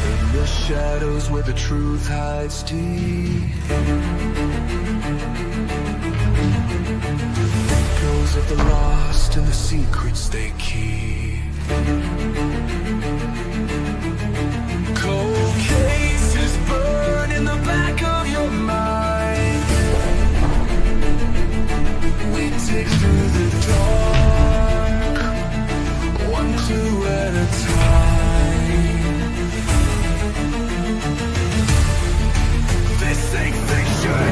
In the shadows where the truth hides deep, echoes of the lost and the secrets they keep. Cold cases burn in the back of your mind. We dig through the dark, one clue at a time. This ain't fiction,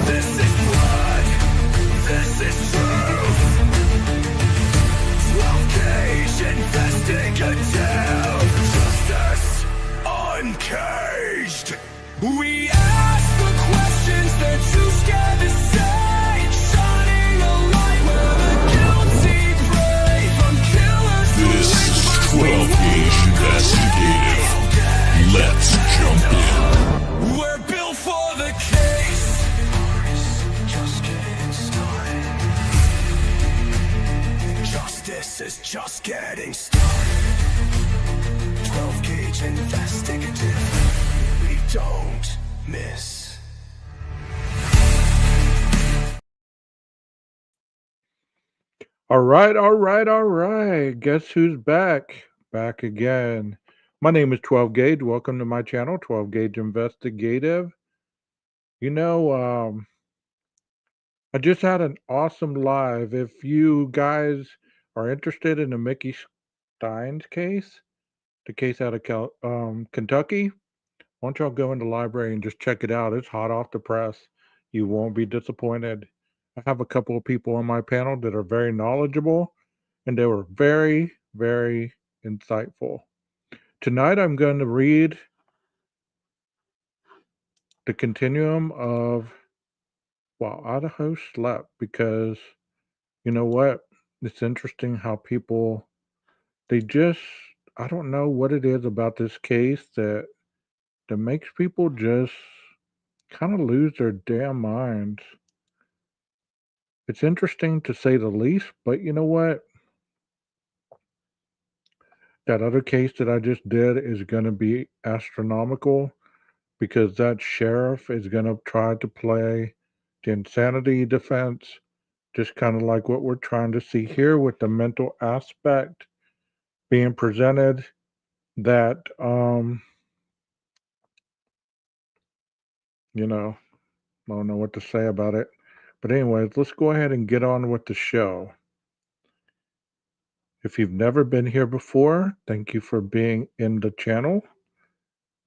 this is blood, this is truth. 12-gauge investigative, justice uncaged. We ask the questions they're too scared to say, shining a light where the guilty pray from killers who This is whisper 12-gauge investigative. Let's jump in. we're built for the case. Just getting started. Justice is just getting started. 12-gauge investigative. We don't miss. All right. Guess who's back? Back again. My name is 12 Gauge. Welcome to my channel, 12 Gauge Investigative. You know, I just had an awesome live. If you guys are interested in the Mickey Steins case, the case out of Kentucky, why don't y'all go in the library and just check it out? It's hot off the press. You won't be disappointed. I have a couple of people on my panel that are very knowledgeable, and they were very, very insightful. Tonight, I'm going to read the continuum of While Idaho Slept, because you know what? It's interesting how people, they just, I don't know what it is about this case that makes people just kind of lose their damn minds. It's interesting to say the least, but you know what? That other case that I just did is going to be astronomical because that sheriff is going to try to play the insanity defense, just kind of like what we're trying to see here with the mental aspect being presented. That, you know, I don't know what to say about it. But, anyways, let's go ahead and get on with the show. If you've never been here before, thank you for being in the channel.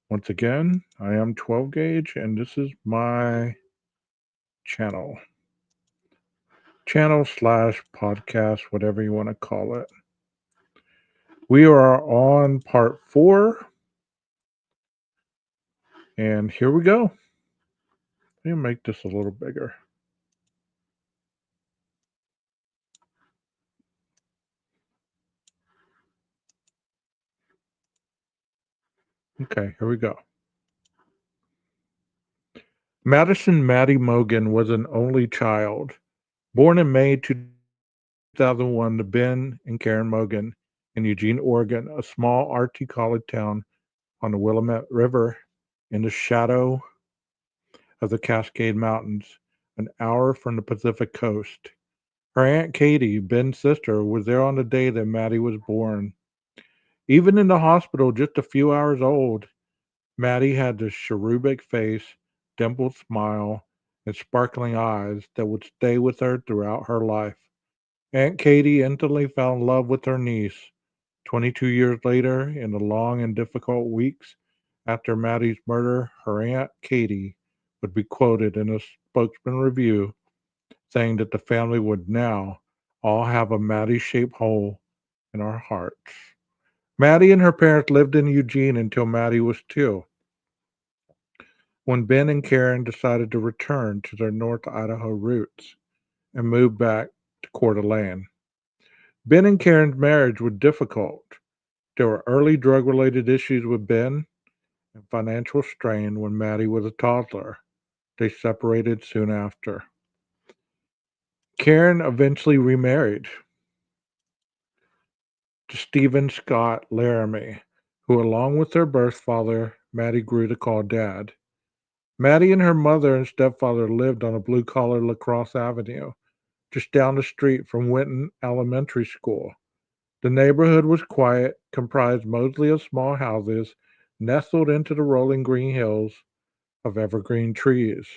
Once again, I am 12 Gauge, and this is my channel. Channel slash podcast, whatever you want to call it. We are on part 4, and here we go. Let me make this a little bigger. Okay, here we go. Madison Maddie Mogan was an only child. Born in May 2001 to Ben and Karen Mogan in Eugene, Oregon, a small RT college town on the Willamette River in the shadow of the Cascade Mountains, an hour from the Pacific coast. Her Aunt Katie, Ben's sister, was there on the day that Maddie was born. Even in the hospital, just a few hours old, Maddie had the cherubic face, dimpled smile, and sparkling eyes that would stay with her throughout her life. Aunt Katie instantly fell in love with her niece. 22 years later, in the long and difficult weeks after Maddie's murder, her Aunt Katie would be quoted in a spokesman review saying that the family would now all have a Maddie-shaped hole in our hearts. Maddie and her parents lived in Eugene until Maddie was 2, when Ben and Karen decided to return to their North Idaho roots and move back to Coeur d'Alene. Ben and Karen's marriage was difficult. There were early drug-related issues with Ben, and financial strain when Maddie was a toddler. They separated soon after. Karen eventually remarried to Stephen Scott Laramie, who, along with her birth father, Maddie grew to call Dad. Maddie and her mother and stepfather lived on a blue collar Lacrosse Avenue, just down the street from Winton Elementary School. The neighborhood was quiet, comprised mostly of small houses nestled into the rolling green hills of evergreen trees.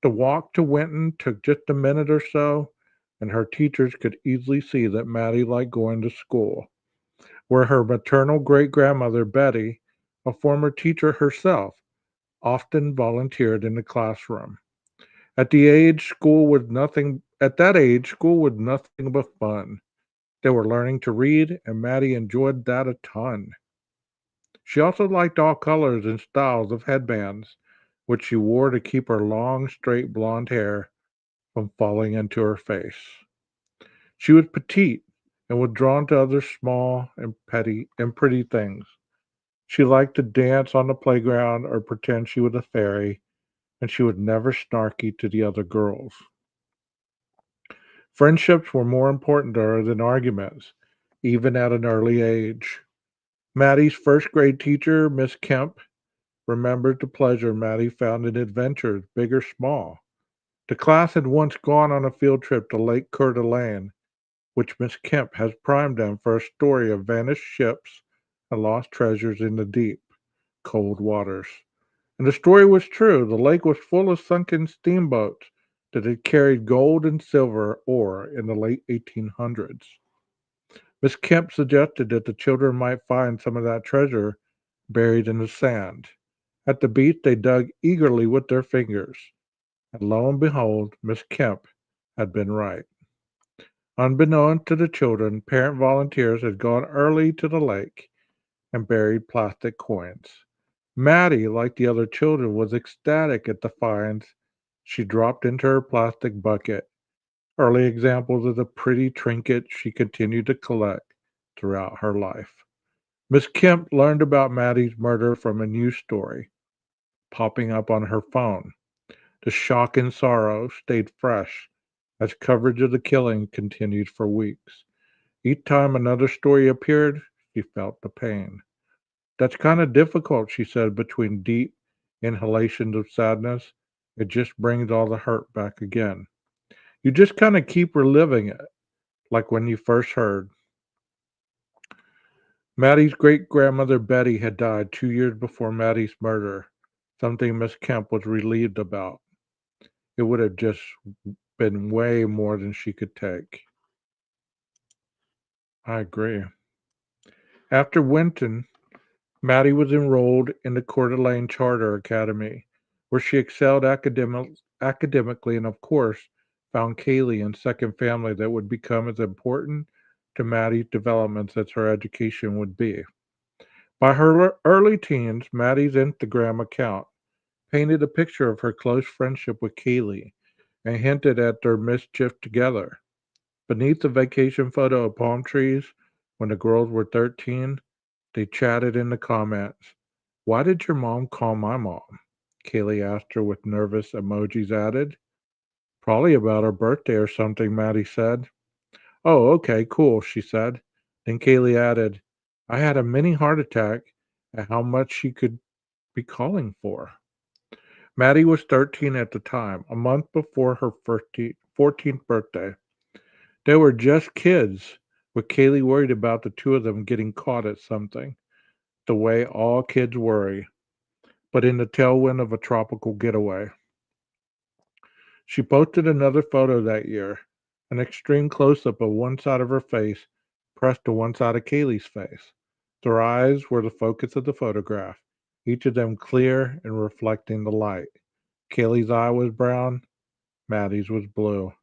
The walk to Winton took just a minute or so, and her teachers could easily see that Maddie liked going to school, where her maternal great grandmother, Betty, a former teacher herself, often volunteered in the classroom. At that age, school was nothing but fun. They were learning to read, and Maddie enjoyed that a ton. She also liked all colors and styles of headbands, which she wore to keep her long, straight blonde hair from falling into her face. She was petite and was drawn to other small and petty and pretty things. She liked to dance on the playground or pretend she was a fairy, and she was never snarky to the other girls. Friendships were more important to her than arguments, even at an early age. Maddie's first grade teacher, Miss Kemp, remembered the pleasure Maddie found in adventures, big or small. The class had once gone on a field trip to Lake Coeur d'Alene, which Miss Kemp has primed them for a story of vanished ships and lost treasures in the deep, cold waters. And the story was true. The lake was full of sunken steamboats that had carried gold and silver ore in the late 1800s. Miss Kemp suggested that the children might find some of that treasure buried in the sand. At the beach, they dug eagerly with their fingers, and lo and behold, Miss Kemp had been right. Unbeknown to the children, parent volunteers had gone early to the lake and buried plastic coins. Maddie, like the other children, was ecstatic at the finds she dropped into her plastic bucket, early examples of the pretty trinkets she continued to collect throughout her life. Miss Kemp learned about Maddie's murder from a news story popping up on her phone. The shock and sorrow stayed fresh as coverage of the killing continued for weeks. Each time another story appeared, she felt the pain. That's kind of difficult, she said, between deep inhalations of sadness. It just brings all the hurt back again. You just kind of keep reliving it, like when you first heard. Maddie's great grandmother Betty had died 2 years before Maddie's murder, something Miss Kemp was relieved about. It would have just been way more than she could take. I agree. After Winton, Maddie was enrolled in the Coeur d'Alene Charter Academy, where she excelled academically and, of course, found Kaylee and second family that would become as important to Maddie's developments as her education would be. By her early teens, Maddie's Instagram account painted a picture of her close friendship with Kaylee and hinted at their mischief together. Beneath the vacation photo of palm trees when the girls were 13, they chatted in the comments. Why did your mom call my mom? Kaylee asked her with nervous emojis added. Probably about her birthday or something, Maddie said. Oh, okay, cool, she said. Then Kaylee added, I had a mini heart attack at how much she could be calling for. Maddie was 13 at the time, a month before her 14th birthday. They were just kids, with Kaylee worried about the two of them getting caught at something, the way all kids worry, but in the tailwind of a tropical getaway. She posted another photo that year, an extreme close up of one side of her face pressed to one side of Kaylee's face. Their eyes were the focus of the photograph, each of them clear and reflecting the light. Kaylee's eye was brown, Maddie's was blue.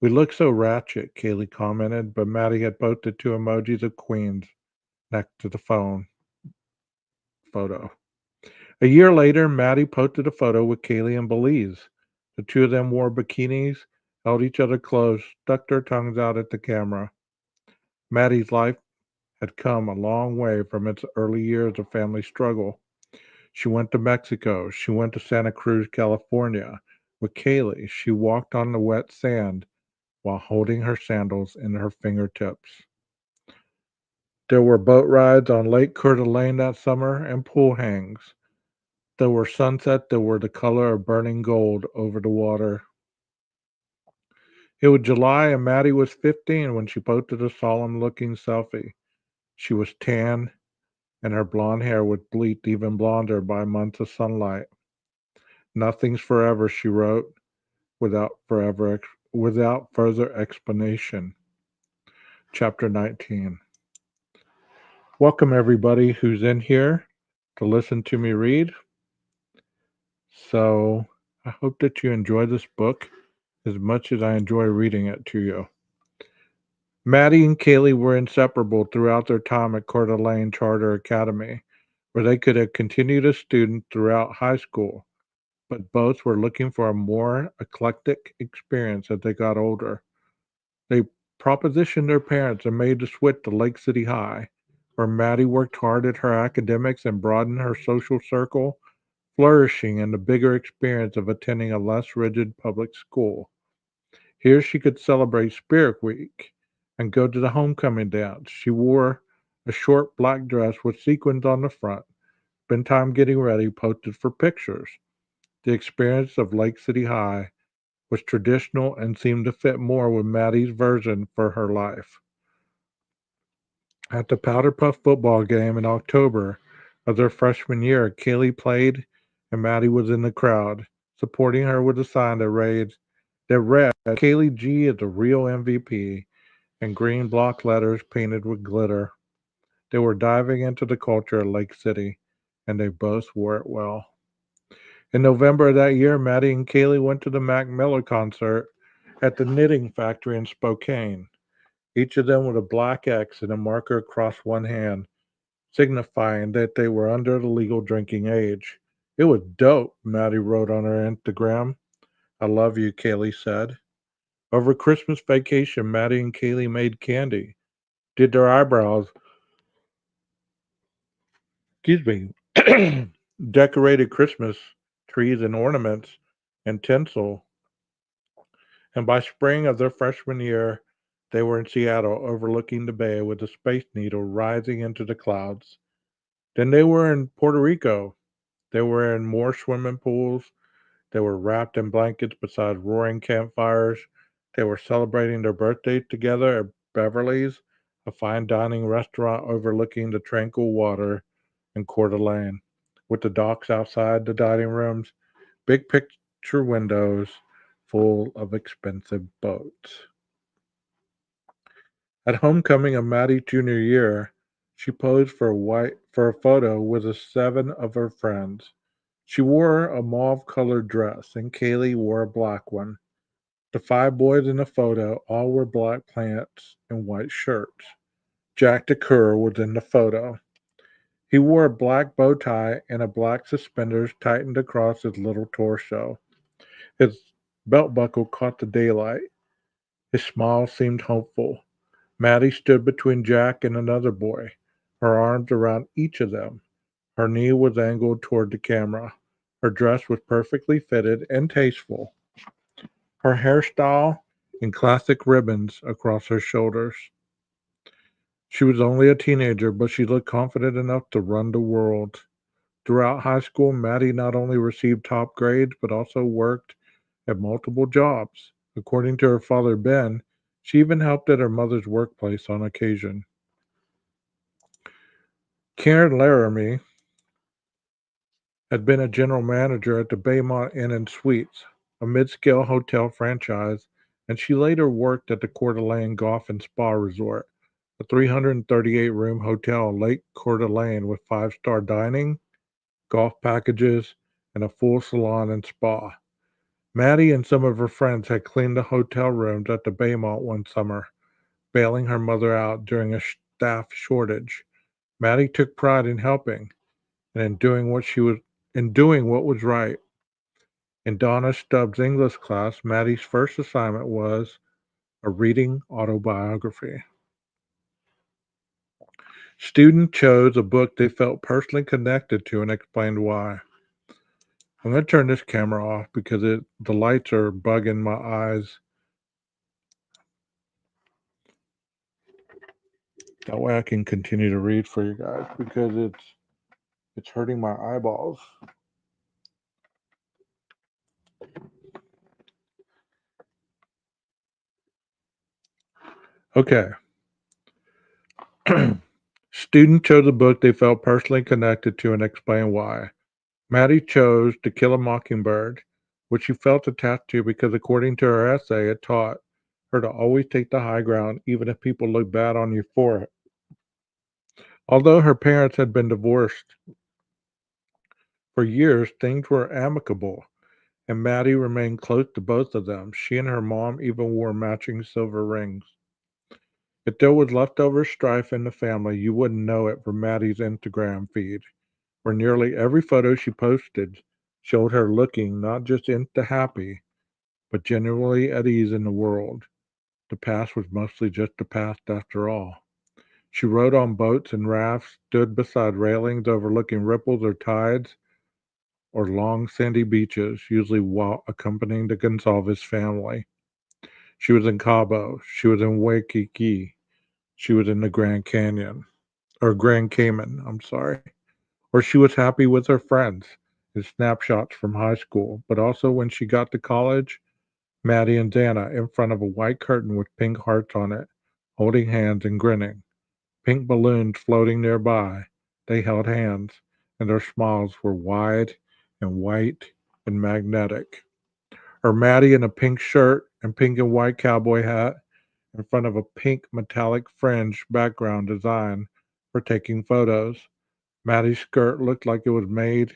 We look so ratchet, Kaylee commented, but Maddie had posted two emojis of queens next to the phone photo. A year later, Maddie posted a photo with Kaylee and Belize. The two of them wore bikinis, held each other close, stuck their tongues out at the camera. Maddie's life had come a long way from its early years of family struggle. She went to Mexico. She went to Santa Cruz, California. With Kaylee, she walked on the wet sand while holding her sandals in her fingertips. There were boat rides on Lake Coeur d'Alene that summer and pool hangs. There were sunsets that were the color of burning gold over the water. It was July and Maddie was 15 when she posted a solemn looking selfie. She was tan and her blonde hair was bleached even blonder by months of sunlight. Nothing's forever, she wrote, without further explanation. Chapter 19. Welcome everybody who's in here to listen to me read. So I hope that you enjoy this book as much as I enjoy reading it to you. Maddie and Kaylee were inseparable throughout their time at Coeur d'Alene Charter Academy, where they could have continued as students throughout high school, but both were looking for a more eclectic experience as they got older. They propositioned their parents and made the switch to Lake City High, where Maddie worked hard at her academics and broadened her social circle, flourishing in the bigger experience of attending a less rigid public school. Here she could celebrate Spirit Week and go to the homecoming dance. She wore a short black dress with sequins on the front, spent time getting ready, posted for pictures. The experience of Lake City High was traditional and seemed to fit more with Maddie's version for her life. At the Powder Puff football game in October of their freshman year, Kaylee played and Maddie was in the crowd, supporting her with a sign that read Kaylee G is a real MVP in green block letters painted with glitter. They were diving into the culture of Lake City, and they both wore it well. In November of that year, Maddie and Kaylee went to the Mac Miller concert at the Knitting Factory in Spokane, each of them with a black X and a marker across one hand, signifying that they were under the legal drinking age. It was dope, Maddie wrote on her Instagram. I love you, Kaylee said. Over Christmas vacation, Maddie and Kaylee made candy, did their eyebrows, excuse me, decorated Christmas trees and ornaments and tinsel. And by spring of their freshman year, they were in Seattle overlooking the bay with the Space Needle rising into the clouds. Then they were in Puerto Rico. They were in more swimming pools. They were wrapped in blankets beside roaring campfires. They were celebrating their birthdays together at Beverly's, a fine dining restaurant overlooking the tranquil water in Coeur d'Alene, with the docks outside the dining rooms, big picture windows full of expensive boats. At homecoming of Maddie's junior year, she posed for a photo with 7 of her friends. She wore a mauve-colored dress, and Kaylee wore a black one. The 5 boys in the photo all wore black pants and white shirts. Jack DeCur was in the photo. He wore a black bow tie and a black suspenders tightened across his little torso. His belt buckle caught the daylight. His smile seemed hopeful. Maddie stood between Jack and another boy, her arms around each of them. Her knee was angled toward the camera. Her dress was perfectly fitted and tasteful. Her hairstyle in classic ribbons across her shoulders. She was only a teenager, but she looked confident enough to run the world. Throughout high school, Maddie not only received top grades, but also worked at multiple jobs. According to her father, Ben, she even helped at her mother's workplace on occasion. Karen Laramie had been a general manager at the Baymont Inn and Suites, a mid-scale hotel franchise, and she later worked at the Coeur d'Alene Golf and Spa Resort, a 338-room hotel on Lake Coeur d'Alene with five-star dining, golf packages, and a full salon and spa. Maddie and some of her friends had cleaned the hotel rooms at the Baymont one summer, bailing her mother out during a staff shortage. Maddie took pride in helping and in doing what was right. In Donna Stubbs' English class, Maddie's first assignment was a reading autobiography. Student chose a book they felt personally connected to and explained why. I'm going to turn this camera off because the lights are bugging my eyes. That way I can continue to read for you guys because it's hurting my eyeballs. Okay. Student chose a book they felt personally connected to and explained why. Maddie chose To Kill a Mockingbird, which she felt attached to because, according to her essay, it taught her to always take the high ground, even if people look bad on you for it. Although her parents had been divorced for years, things were amicable, and Maddie remained close to both of them. She and her mom even wore matching silver rings. If there was leftover strife in the family, you wouldn't know it from Maddie's Instagram feed, where nearly every photo she posted showed her looking not just into happy, but genuinely at ease in the world. The past was mostly just the past after all. She rode on boats and rafts, stood beside railings overlooking ripples or tides, or long sandy beaches, usually while accompanying the Gonsalves family. She was in Cabo. She was in Waikiki. She was in the Grand Canyon, or Grand Cayman, I'm sorry. Or she was happy with her friends and snapshots from high school, but also when she got to college, Maddie and Dana in front of a white curtain with pink hearts on it, holding hands and grinning. Pink balloons floating nearby. They held hands, and their smiles were wide and white and magnetic. Or Maddie in a pink shirt and pink and white cowboy hat in front of a pink metallic fringe background design for taking photos. Maddie's skirt looked like it was made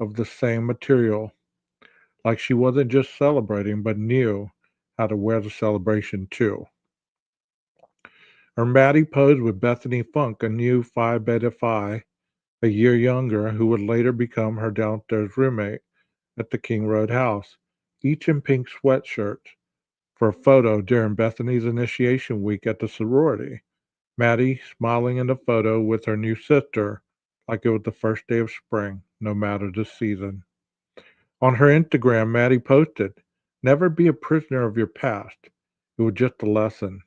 of the same material, like she wasn't just celebrating, but knew how to wear the celebration too. Or Maddie posed with Bethany Funk, a new Phi Beta Phi, a year younger, who would later become her downstairs roommate at the King Road house, each in pink sweatshirts, for a photo during Bethany's initiation week at the sorority. Maddie smiling in the photo with her new sister like it was the first day of spring, no matter the season. On her Instagram, Maddie posted, "Never be a prisoner of your past. It was just a lesson,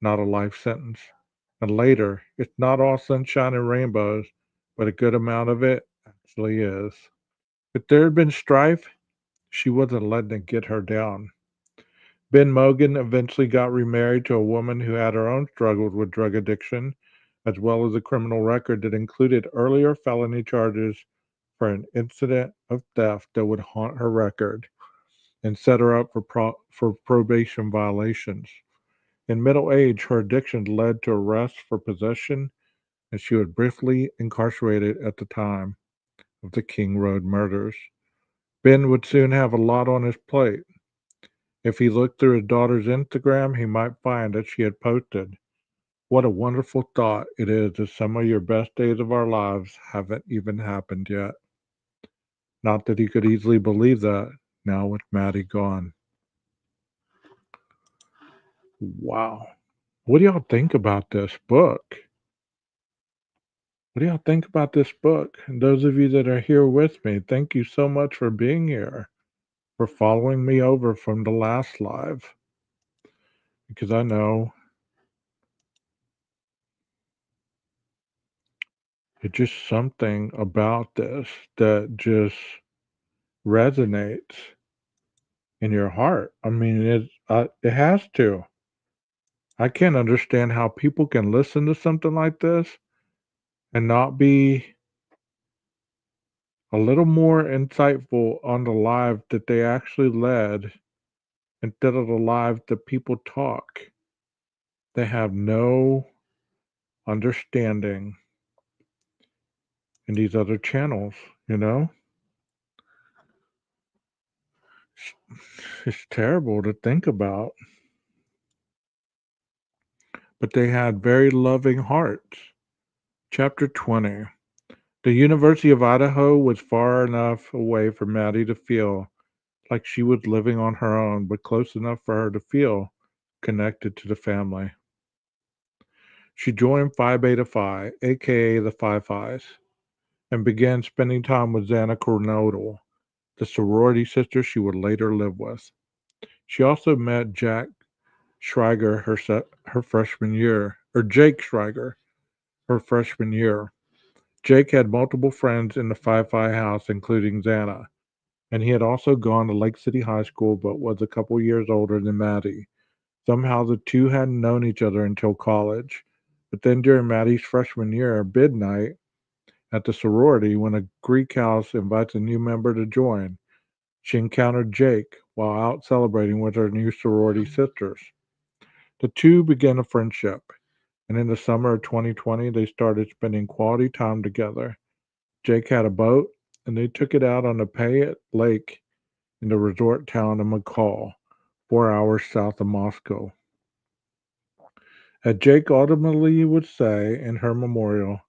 not a life sentence." And later, "It's not all sunshine and rainbows, but a good amount of it actually is." If there had been strife, she wasn't letting it get her down. Ben Mogan eventually got remarried to a woman who had her own struggles with drug addiction, as well as a criminal record that included earlier felony charges for an incident of theft that would haunt her record and set her up for probation violations. In middle age, her addiction led to arrests for possession, and she was briefly incarcerated at the time of the King Road murders. Ben would soon have a lot on his plate. If he looked through his daughter's Instagram, he might find that she had posted, "What a wonderful thought it is that some of your best days of our lives haven't even happened yet." Not that he could easily believe that, now with Maddie gone. Wow. What do y'all think about this book? What do y'all think about this book? And those of you that are here with me, thank you so much for being here, for following me over from the last live, because I know it's just something about this that just resonates in your heart. I mean, it has to. I can't understand how people can listen to something like this and not be a little more insightful on the live that they actually led instead of the live that people talk. They have no understanding in these other channels, you know? It's terrible to think about. But they had very loving hearts. Chapter 20. The University of Idaho was far enough away for Maddie to feel like she was living on her own, but close enough for her to feel connected to the family. She joined Phi Beta Phi, aka the Phi Phis, and began spending time with Xana Kernodle, the sorority sister she would later live with. She also met Jack Schreiger her freshman year, or Jake Schreiger her freshman year. Jake had multiple friends in the Phi Phi house, including Xana, and he had also gone to Lake City High School but was a couple years older than Maddie. Somehow the two hadn't known each other until college. But then during Maddie's freshman year, bid night at the sorority, when a Greek house invites a new member to join, she encountered Jake while out celebrating with her new sorority sisters. The two began a friendship, and in the summer of 2020, they started spending quality time together. Jake had a boat, and they took it out on the Payet Lake in the resort town of McCall, 4 hours south of Moscow. As Jake ultimately would say in her memorial,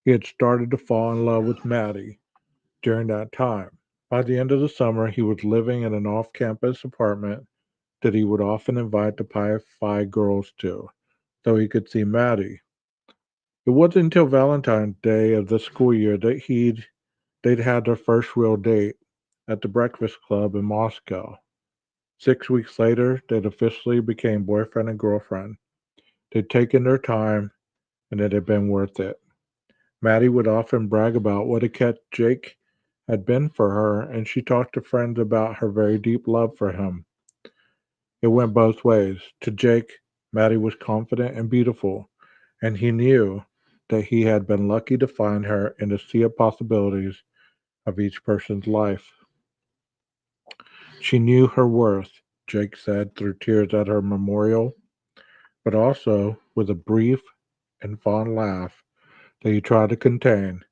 he had started to fall in love with Maddie during that time. By the end of the summer, he was living in an off campus apartment that he would often invite the Pi Phi girls to, so he could see Maddie. It wasn't until Valentine's Day of the school year that they'd had their first real date at the Breakfast Club in Moscow. 6 weeks later, they'd officially became boyfriend and girlfriend. They'd taken their time, and it had been worth it. Maddie would often brag about what a catch Jake had been for her, and she talked to friends about her very deep love for him. It went both ways. To Jake, Maddie was confident and beautiful, and he knew that he had been lucky to find her in the sea of possibilities of each person's life. She knew her worth, Jake said through tears at her memorial, but also with a brief and fond laugh that he tried to contain.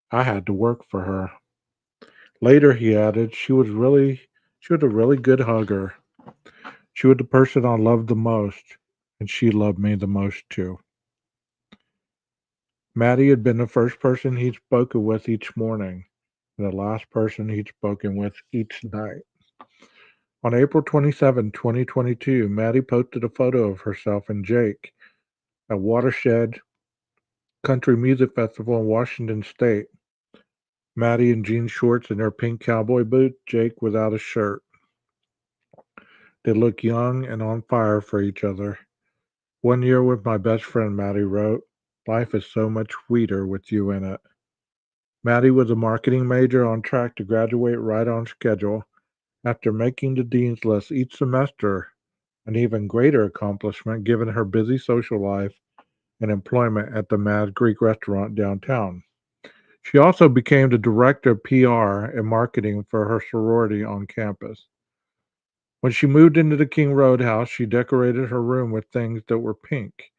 I had to work for her. Later, he added, she was a really good hugger. She was the person I loved the most, and she loved me the most too. Maddie had been the first person he'd spoken with each morning, and the last person he'd spoken with each night. On April 27, 2022, Maddie posted a photo of herself and Jake at Watershed Country Music Festival in Washington State. Maddie in jean shorts and her pink cowboy boots, Jake without a shirt. They look young and on fire for each other. "One year with my best friend," Maddie wrote. "Life is so much sweeter with you in it." Maddie was a marketing major on track to graduate right on schedule. After making the dean's list each semester, an even greater accomplishment given her busy social life and employment at the Mad Greek restaurant downtown. She also became the director of PR and marketing for her sorority on campus. When she moved into the King Road house, she decorated her room with things that were pink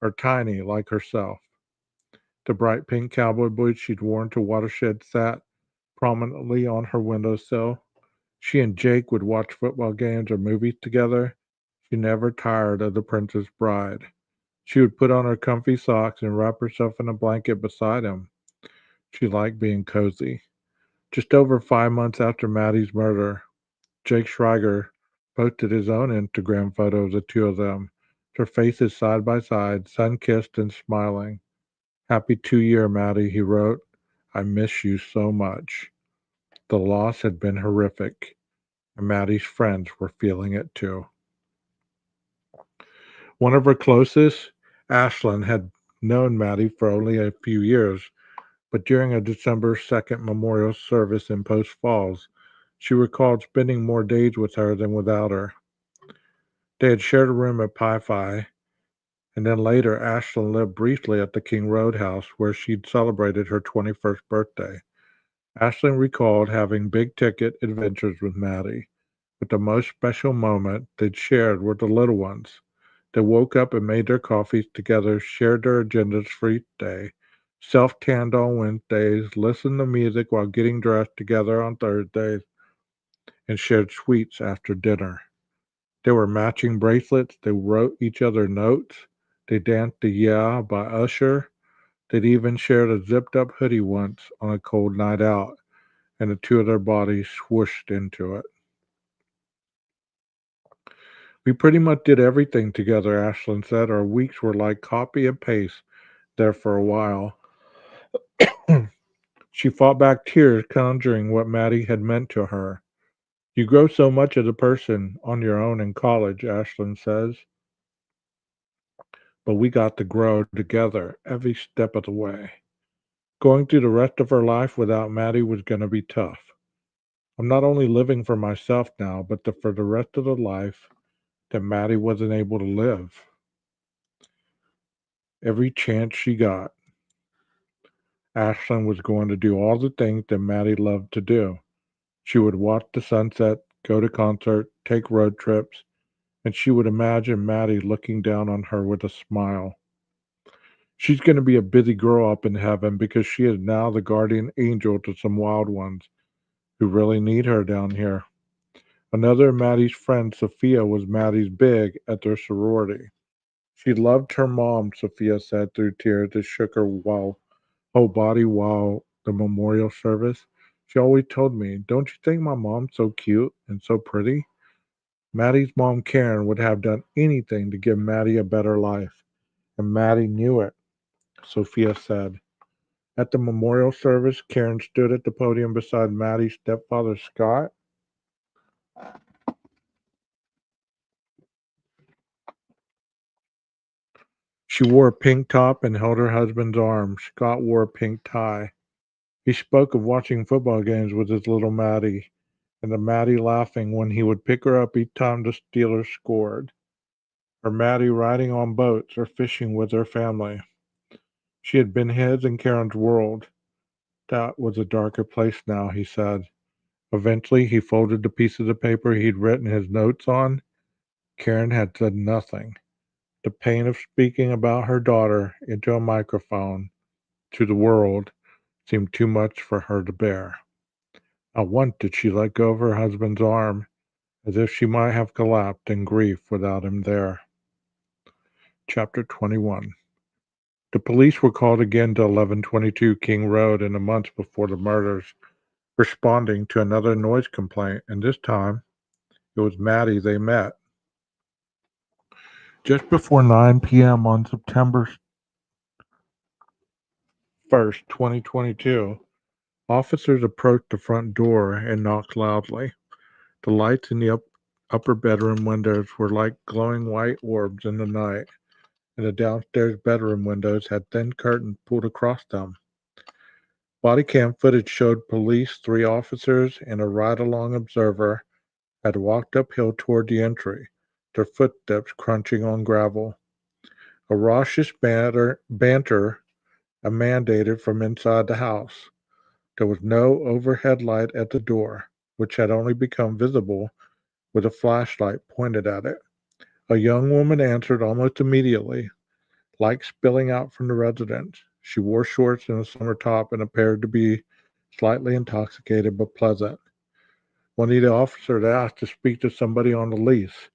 or tiny like herself. The bright pink cowboy boots she'd worn to Watershed sat prominently on her windowsill. She and Jake would watch football games or movies together. She never tired of The Princess Bride. She would put on her comfy socks and wrap herself in a blanket beside him. She liked being cozy. Just over 5 months after Maddie's murder, Jake Schreiger posted his own Instagram photo of the two of them, their faces side by side, sun kissed and smiling. "Happy 2 year, Maddie," he wrote. "I miss you so much." The loss had been horrific, and Maddie's friends were feeling it too. One of her closest, Ashlyn, had known Maddie for only a few years, but during a December 2nd memorial service in Post Falls, she recalled spending more days with her than without her. They had shared a room at Pi Phi, and then later Ashlyn lived briefly at the King Road house where she'd celebrated her 21st birthday. Ashlyn recalled having big-ticket adventures with Maddie, but the most special moment they'd shared were the little ones. They woke up and made their coffees together, shared their agendas for each day, self-tanned on Wednesdays, listened to music while getting dressed together on Thursdays, and shared sweets after dinner. They were matching bracelets, they wrote each other notes, they danced the "Yeah" by Usher, they'd even shared a zipped-up hoodie once on a cold night out, and the two of their bodies swooshed into it. We pretty much did everything together, Ashlyn said. Our weeks were like copy and paste there for a while. She fought back tears, conjuring what Maddie had meant to her. You grow so much as a person on your own in college, Ashlyn says, but we got to grow together every step of the way. Going through the rest of her life without Maddie was going to be tough. I'm not only living for myself now, but for the rest of the life that Maddie wasn't able to live. Every chance she got, Ashlyn was going to do all the things that Maddie loved to do. She would watch the sunset, go to concerts, take road trips, and she would imagine Maddie looking down on her with a smile. She's going to be a busy girl up in heaven because she is now the guardian angel to some wild ones who really need her down here. Another of Maddie's friends, Sophia, was Maddie's big at their sorority. She loved her mom, Sophia said through tears that shook her whole body while the memorial service. She always told me, "Don't you think my mom's so cute and so pretty?" Maddie's mom, Karen, would have done anything to give Maddie a better life, and Maddie knew it, Sophia said. At the memorial service, Karen stood at the podium beside Maddie's stepfather, Scott. She wore a pink top and held her husband's arm. Scott wore a pink tie. He spoke of watching football games with his little Maddie, and the Maddie laughing when he would pick her up each time the Steelers scored, or Maddie riding on boats or fishing with her family. She had been his and Karen's world. That was a darker place now, he said. Eventually, he folded the pieces of paper he'd written his notes on. Karen had said nothing. The pain of speaking about her daughter into a microphone to the world seemed too much for her to bear. At once did she let go of her husband's arm, as if she might have collapsed in grief without him there. Chapter 21. The police were called again to 1122 King Road in the months before the murders, responding to another noise complaint, and this time it was Maddie they met. Just before 9 p.m. on September 1st, 2022, officers approached the front door and knocked loudly. The lights in the upper bedroom windows were like glowing white orbs in the night, and the downstairs bedroom windows had thin curtains pulled across them. Body cam footage showed police, three officers, and a ride-along observer had walked uphill toward the entry, their footsteps crunching on gravel. A raucous banter emanated from inside the house. There was no overhead light at the door, which had only become visible with a flashlight pointed at it. A young woman answered almost immediately, light spilling out from the residence. She wore shorts and a summer top and appeared to be slightly intoxicated but pleasant. One of the officers asked to speak to somebody on the lease,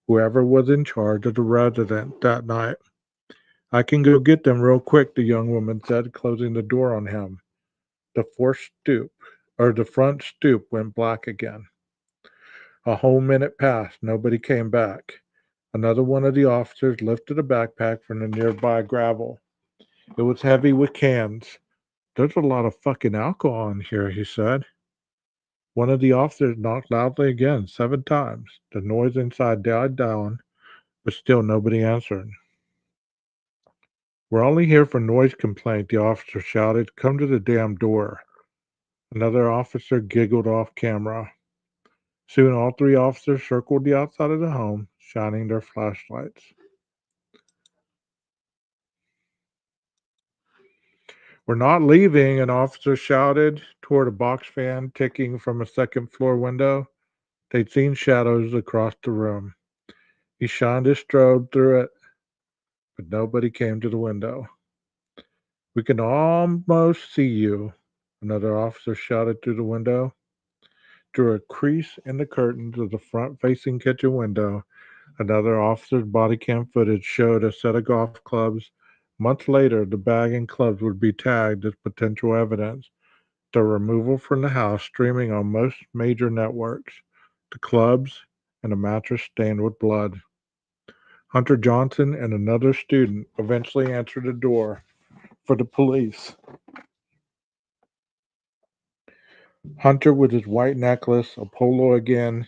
whoever was in charge of the residence that night. "I can go get them real quick," the young woman said, closing the door on him. The front stoop went black again. A whole minute passed. Nobody came back. Another one of the officers lifted a backpack from the nearby gravel. It was heavy with cans. "There's a lot of fucking alcohol in here," he said. One of the officers knocked loudly again, 7 times. The noise inside died down, but still nobody answered. "We're only here for noise complaint," the officer shouted. "Come to the damn door." Another officer giggled off camera. Soon all three officers circled the outside of the home, shining their flashlights. "We're not leaving," an officer shouted toward a box fan ticking from a second floor window. They'd seen shadows across the room. He shined his strobe through it, but nobody came to the window. "We can almost see you," another officer shouted through the window. Through a crease in the curtains of the front-facing kitchen window, another officer's body cam footage showed a set of golf clubs. Months later, the bag and clubs would be tagged as potential evidence. The removal from the house streaming on most major networks. The clubs and a mattress stained with blood. Hunter Johnson and another student eventually answered the door for the police. Hunter with his white necklace, a polo again,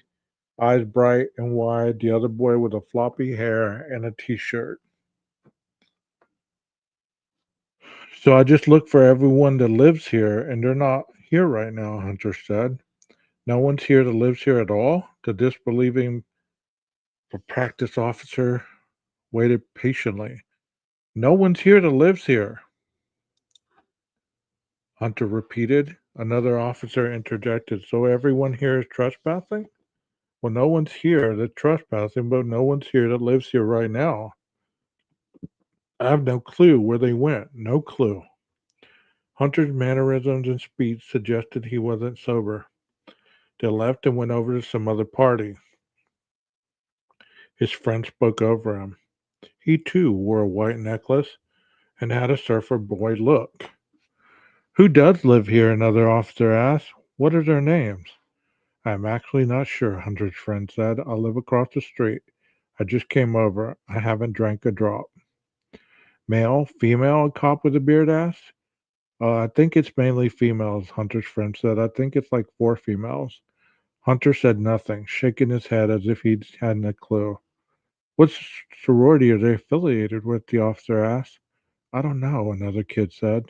eyes bright and wide, the other boy with a floppy hair and a t-shirt. So I just looked for everyone that lives here, and they're not here right now, Hunter said. No one's here that lives here at all? The disbelieving practice officer waited patiently. No one's here that lives here, Hunter repeated. Another officer interjected. So everyone here is trespassing? Well, no one's here that's trespassing, but no one's here that lives here right now. I have no clue where they went. No clue. Hunter's mannerisms and speech suggested he wasn't sober. They left and went over to some other party. His friend spoke over him. He too wore a white necklace and had a surfer boy look. Who does live here? Another officer asked. What are their names? I'm actually not sure, Hunter's friend said. I live across the street. I just came over. I haven't drank a drop. Male, female? A cop with a beard asked. I think it's mainly females, Hunter's friend said. I think it's like 4 females. Hunter said nothing, shaking his head as if he hadn't a clue. What sorority are they affiliated with? The officer asked. I don't know, another kid said.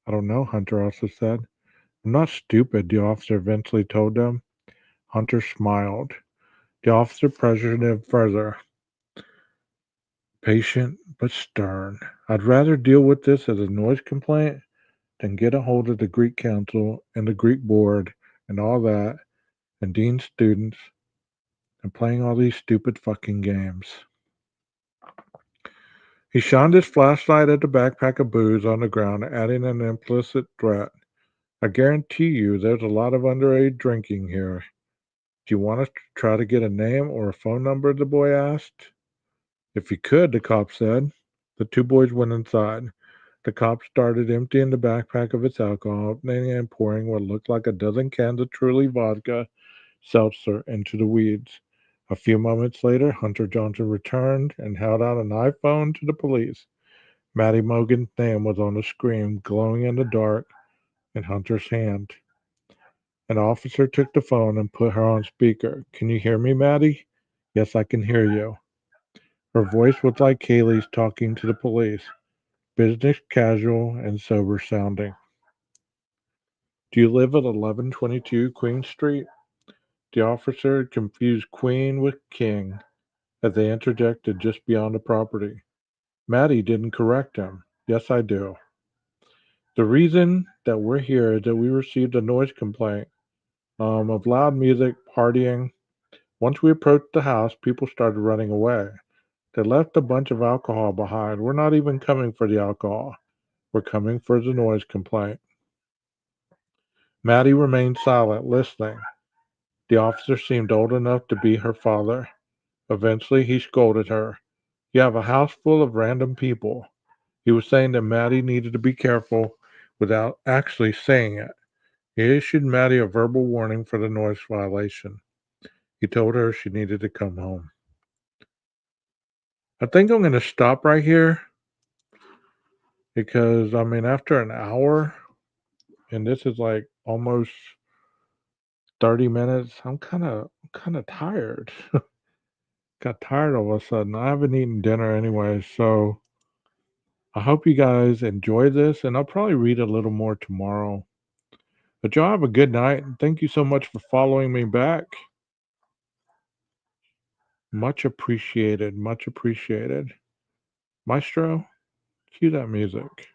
I don't know, Hunter also said. I'm not stupid, the officer eventually told them. Hunter smiled. The officer pressured him further. Patient but stern. I'd rather deal with this as a noise complaint than get a hold of the Greek council and the Greek board and all that and dean's students and playing all these stupid fucking games. He shined his flashlight at the backpack of booze on the ground, adding an implicit threat. I guarantee you there's a lot of underage drinking here. Do you want us to try to get a name or a phone number? The boy asked. If you could, the cop said. The two boys went inside. The cop started emptying the backpack of its alcohol, opening and pouring what looked like a dozen cans of Truly vodka seltzer into the weeds. A few moments later, Hunter Johnson returned and held out an iPhone to the police. Maddie Mogan's name was on the screen, glowing in the dark, in Hunter's hand. An officer took the phone and put her on speaker. Can you hear me, Maddie? Yes, I can hear you. Her voice was like Kaylee's talking to the police, business casual and sober sounding. Do you live at 1122 Queen Street? The officer confused Queen with King as they interjected just beyond the property. Maddie didn't correct him. Yes, I do. The reason that we're here is that we received a noise complaint of loud music, partying. Once we approached the house, people started running away. They left a bunch of alcohol behind. We're not even coming for the alcohol. We're coming for the noise complaint. Maddie remained silent, listening. The officer seemed old enough to be her father. Eventually, he scolded her. You have a house full of random people. He was saying that Maddie needed to be careful without actually saying it. He issued Maddie a verbal warning for the noise violation. He told her she needed to come home. I think I'm going to stop right here because, I mean, after an hour, and this is like almost 30 minutes, I'm kind of tired. Got tired all of a sudden. I haven't eaten dinner anyway, so I hope you guys enjoy this, and I'll probably read a little more tomorrow. But y'all have a good night, and thank you so much for following me back. Much appreciated. Much appreciated. Maestro, cue that music.